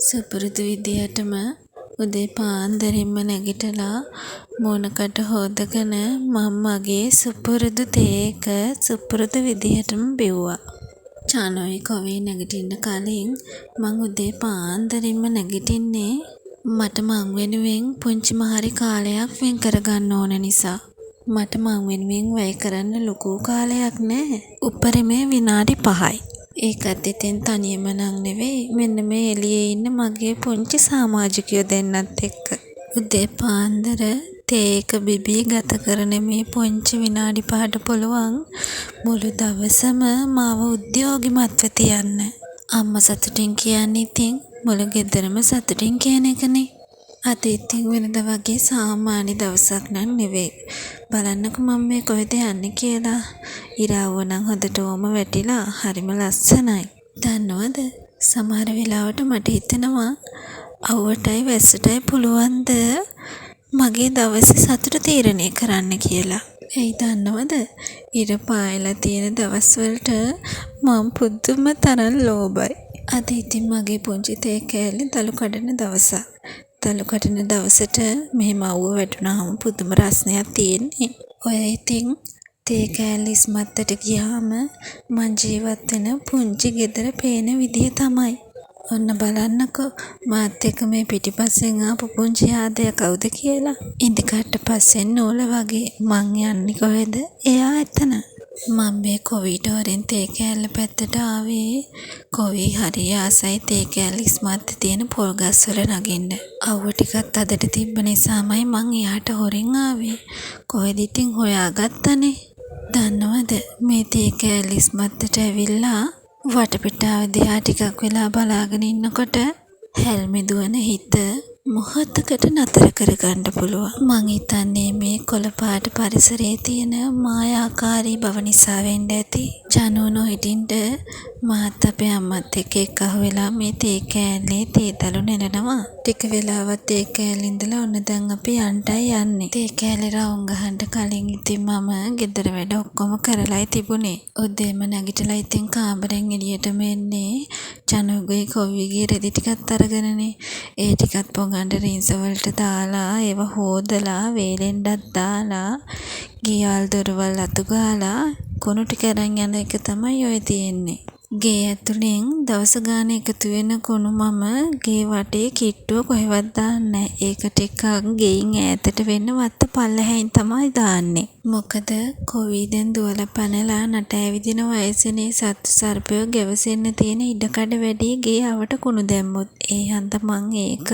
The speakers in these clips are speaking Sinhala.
සුපුරුදු විදියටම උදේ පාන්දරින්ම නැගිටලා මොනකට හොදගෙන මම මගේ සුපුරුදු තේ එක සුපුරුදු විදියටම බිව්වා. චානෝයි කොවි නැගිටින්න කලින් මං උදේ පාන්දරින්ම නැගිටින්නේ මට මං වෙනුවෙන් පුංචි මහරි කාලයක් වෙන් කරගන්න ඕන නිසා. මට මං වෙනුවෙන් වැය කරන්න ලොකු කාලයක් නෑ. උපරිමේ විනාඩි 5යි. ඒකත් ඉතින් තනියම නම් නෙවෙයි, මෙන්න මේ එළියේ ඉන්න මගේ පුංචි සමාජිකයෝ දෙන්නත් එක්ක. උදේ පාන්දර තේ එක බිබී ගත කරන මේ පුංචි විනාඩි 5ට පුළුවන් මුළු දවසම මාව උද්‍යෝගිමත්ව තියන්න. අම්මා සතුටින් කියන්නේ ඉතින් මුළු ගෙදරම සතුටින් කියන එකනේ. අද ඉතින් වෙනද වගේ සාමාන්‍ය දවසක් නම් නෙවෙයි. බලන්නකෝ මම මේ කොහෙද යන්නේ කියලා. ඉරාවෝ නම් හොඳටම වැටිලා හරිම ලස්සනයි. දන්නවද? සමහර වෙලාවට මට හිතෙනවා අවුවටයි වැස්සටයි පුළුවන්ද මගේ දවසේ සතුට තීරණය කරන්න කියලා. එයි දන්නවද? ඉර පායලා තියෙන දවස්වලට මම පුදුම තරම් ලෝභයි. අද ඉතින් මගේ පුංචි තේ කෑල්ලේ දළු කඩන දවසක්. දළු කඩන දවසට මෙහෙම අවුව වැටුනහම පුදුම රසණයක් තියෙන්නේ. ඔය ඉතින් තේ කෑල්ල ඉස්මත්තට ගියාම මං ජීවත් වෙන පුංචි ගෙදර පේන විදිය තමයි. ඔන්න බලන්නකෝ මාත් එක්ක මේ පිටිපස්සෙන් ආපු පුංචි ආදයා කවුද කියලා. ඉඳිකට්ට පස්සෙන් නූල වගේ මං යන්නේ කොහෙද? එයා එතන. මම මේ කොවිට වරෙන් තේ කෑල්ල පැත්තට ආවේ. කොවි හරි ආසයි තේ කෑල්ල ඉස්මත්තේ තියෙන පොල් ගස් වල නගින්න. අවුව ටිකත් අදට තිබ්බ නිසාමයි මං එයාට හොරෙන් ආවේ. කොහෙද ඉතින් හොයාගත්තනේ. දන්නවද මේ තේ කෑල්ල ඉස්මත්තට ඇවිල්ලා වටපිටාව දිහා ටිකක් වෙලා බලාගෙන ඉන්නකොට හැල්මිදුවන හිත මොහොතකට නතර කරගන්න පුළුවන්. මං හිතන්නේ මේ කොළ පාට පරිසරයේ තියෙන මායාකාරී බව නිසා වෙන්න ඇති. ජනෝ නොහිටින්ට මාත් අපේ අම්මත් එක්ක එකහ වෙලා මේ තේ කෑල්ලේ තේ දළු නෙලනවා. ටික වෙලාවක් තේ කෑල්ලේ ඉඳලා ඔන්න දැන් අපි යන්නයි යන්නේ. තේ කෑල්ලේ රවුම් ගහන්න කලින් ඉතින් මම ගෙදර වැඩ ඔක්කොම කරලායි තිබුණේ. උදේම නැගිටලා ඉතින් කාමරෙන් එළියටම එන්නේ ජනෝගේ කොවිගේ රෙදි ටිකක් අරගෙනනේ. ඒ ටිකත් පොඟන්න රින්ස වලට දාලා ඒව හොදලා වේලෙන්ඩක් දාලා ගියවල් දොරවල් අතු ගාලා කුණු ටික අරන් යන එක තමයි ඔය තියෙන්නේ. ගේ ඇතුලෙන් දවස ගාන එකතු වෙන කුණු මම ගේ වටේ කිට්ටුව කොහෙවත් දාන්නේ නැහැ. ඒක ටිකක් ගෙයින් ඈතට වෙන්න වත්ත පල්ලෙහැයින් තමයි දාන්නේ. මොකද කොවි දැන් දුවලා පැනලා නට ඇවිදින වයසනේ සත්තු සර්පයෝ ගැවසෙන්න තියෙන ඉඩකඩ වැඩි ගේ අවට කුණු දැම්මොත්. ඒ හන්ද මං ඒක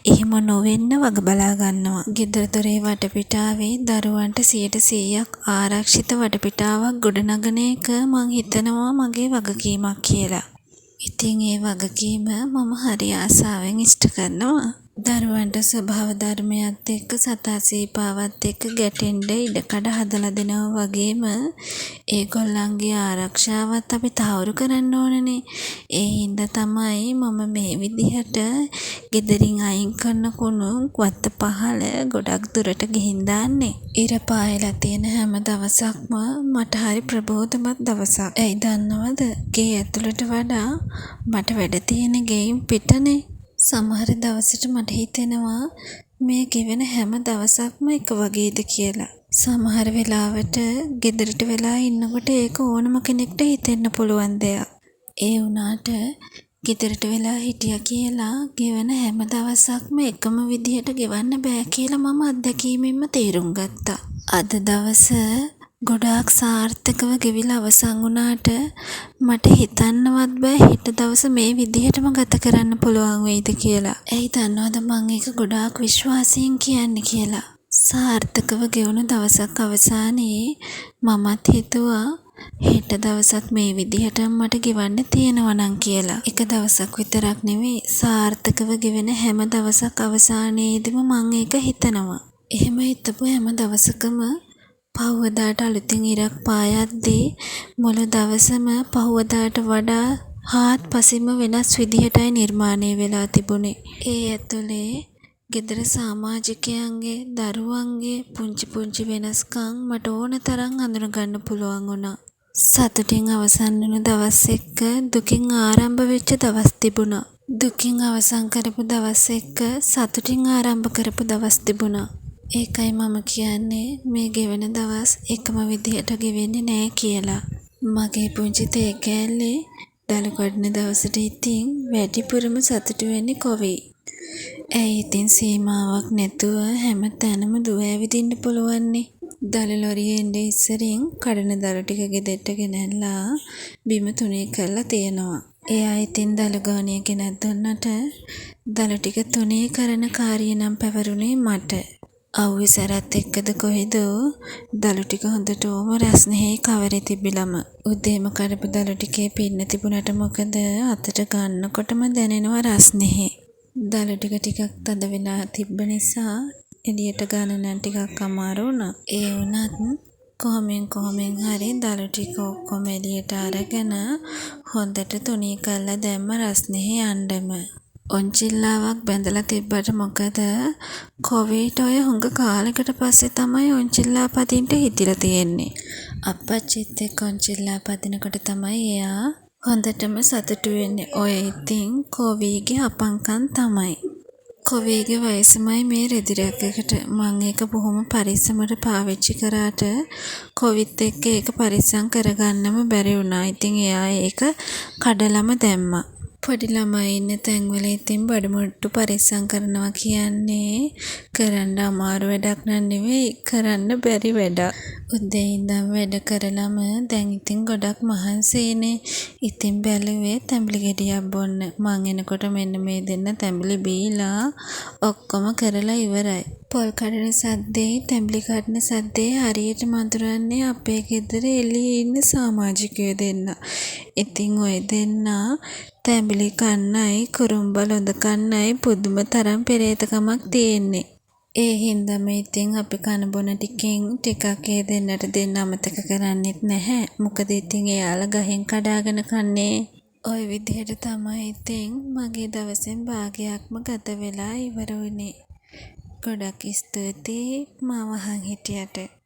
එහෙම නොවෙන්න වග බලා ගන්නවා. ගෙදර දොරේ වටපිටාවේ දරුවන්ට 100% ආරක්ෂිත වටපිටාවක් ගොඩනගන එක මං හිතනවා මගේ වගකීමක් කියලා. ඉතින් ඒ වගකීම මම හරි ආසාවෙන් ඉෂ්ට කරනවා. දරුවන්ට ස්වභාව ධර්මයත් එක්ක සතා සීපාවත් එක්ක ගැටෙන්න ඉඩකඩ හදලා දෙනවා වගේම ඒගොල්ලන්ගේ ආරක්ෂාවත් අපි තහවුරු කරන්න ඕනනේ. ඒ හින්දා තමයි මම මේ විදිහට ගෙදරින් අයින් කරන කුණු වත්ත පහල ගොඩක් දුරට ගිහින් දාන්නේ. ඉර පායලා තියෙන හැම දවසක්ම මට හරි ප්‍රබෝධමත් දවසක්. ඇයි දන්නවද? ගේ ඇතුළට වඩා මට වැඩ තියෙන ගෙයින් පිටනේ. සමහර දවසට මට හිතෙනවා මේ ගෙවෙන හැම දවසක්ම එක වගේද කියලා. සමහර වෙලාවට ගෙදරට වෙලා ඉන්නකොට ඒක ඕනම කෙනෙක්ට හිතෙන්න පුළුවන් දෙයක්. ඒ වුණාට ගෙදරට වෙලා හිටියා කියලා ගෙවෙන හැම දවසක්ම එකම විදිහට ගෙවන්න බෑ කියලා මම අත්දැකීමෙන්ම තේරුම් ගත්තා. අද දවස ගොඩාක් සාර්ථකව ගෙවිලා අවසන් වුණාට මට හිතන්නවත් බෑ හෙට දවස මේ විදිහටම ගත කරන්න පුළුවන් වෙයිද කියලා. ඇයි දන්නවද මං ඒක ගොඩාක් විශ්වාසයෙන් කියන්නේ කියලා. සාර්ථකව ගෙවුණු දවසක් අවසානයේ මමත් හිතුවා හෙට දවසත් මේ විදිහටම මට ගෙවන්න තියෙනවා නම් කියලා. එක දවසක් විතරක් නෙවෙයි සාර්ථකව ගෙවෙන හැම දවසක් අවසානයේදීම මං ඒක හිතනවා. එහෙම හිතපු හැම දවසකම පහුවදාට අලුතින් ඉරක් පායද්දී මුළු දවසම පහුවදාට වඩා හාත්පසින්ම වෙනස් විදිහටයි නිර්මාණය වෙලා තිබුණේ. ඒ ඇතුලේ ගෙදර සමාජිකයන්ගේ දරුවන්ගේ පුංචි පුංචි වෙනස්කම් මට ඕන තරම් අඳුනගන්න පුළුවන් වුණා. සතුටින් අවසන් වුණු දවස් එක්ක දුකින් ආරම්භ වෙච්ච දවස් තිබුණා. දුකින් අවසන් කරපු දවස් එක්ක සතුටින් ආරම්භ කරපු දවස් තිබුණා. ඒකයි මම කියන්නේ මේ ගෙවෙන දවස් එකම විදිහට ගෙවෙන්නේ නෑ කියලා. මගේ පුංචි තේ කෑල්ලේ දළු කඩන දවසට ඉතින් වැඩිපුරම සතුටු වෙන්නේ කොවි. ඇයි ඉතින් සීමාවක් නැතුව හැම තැනම දුව ඇවිදින්න පුළුවන්නේ. දළු ලොරියේ එන්නේ ඉස්සරින් කඩන දළු ටික ගෙදරට ගෙනල්ලා බිම තුනී කරලා තියෙනවා. එයා ඉතින් දළු ගෝනිය ගෙනත් දුන්නට දළු ටික තුනී කරන කාරිය නම් පැවරුනේ මට. අව්වේ සැරත් එක්කද කොහෙදෝ දළු ටික හොඳටම රස්නෙහි කවරේ තිබිලම උදේම කඩපු දළු ටිකේ පින්න තිබුණට මොකද අතට ගන්නකොටම දැනෙනවා රස්නෙහි. දළු ටික ටිකක් තද වෙලා තිබ්බ නිසා එළියට ගන්න නම් ටිකක් අමාරු වුණා. ඒ වුණත් කොහොමෙන් හරි දළු ටික ඔක්කොම එළියට අරගෙන හොඳට තුනී කරලා දැම්ම රස්නෙහි යන්නම. ඔන්චිල්ලාවක් බැඳලා තිබ්බට මොකද කොවිඩ් ඔය හුඟ කාලෙකට පස්සේ තමයි ඔන්චිල්ලා පදින්න හිතිලා තියෙන්නේ. අප්පච්චිත් එක්ක ඔන්චිල්ලා පදිනකොට තමයි එයා හොඳටම සතුටු වෙන්නේ. ඔය ඉතින් කොවිගේ අපංකම් තමයි. කොවිගේ වයසමයි මේ රෙදිරක් එකට. මං ඒක බොහොම පරිස්සමට පාවිච්චි කරාට කොවිත් එක්ක ඒක පරිස්සම් කරගන්නම බැරි වුණා. ඉතින් එයා ඒක කඩලම දැම්මා. පොඩි ළමයි ඉන්න තැන්වල ඉතින් බඩමුට්ටු පරිස්සම් කරනවා කියන්නේ කරන්න අමාරු වැඩක් නෙවෙයි, කරන්න බැරි වැඩක්. උදේ ඉඳන් වැඩ කරලම දැන් ඉතින් ගොඩක් මහන්සියිනේ. ඉතින් බැලුවේ තැඹිලි ගෙඩියක් බොන්න. මං එනකොට මෙන්න මේ දෙන්න තැඹිලි බීලා ඔක්කොම කරලා ඉවරයි. පොල් කඩන සද්දේ තැඹිලි කඩන සද්දේ හරියට මඳුරන්නේ අපේ ගෙදර එළියේ ඉන්න සමාජිකයෝ දෙන්න. ඉතින් ඔය දෙන්නා තැඹිලි කන්නයි කුරුම්බ ලොඳ කන්නයි පුදුම තරම් පෙරේතකමක් තියෙන්නේ. ඒ හින්දාම ඉතින් අපි කන බොන ටිකෙන් ටිකක් ඒ දෙන්නට දෙන්න අමතක කරන්නෙත් නැහැ. මොකද ඉතින් එයාලා ගහෙන් කඩාගෙන කන්නේ. ওই විදිහට තමයි ඉතින් මගේ දවසෙන් භාගයක්ම ගත වෙලා ඉවර වුණේ. ගොඩක් ස්තුතියි මාව අහන් හිටියට.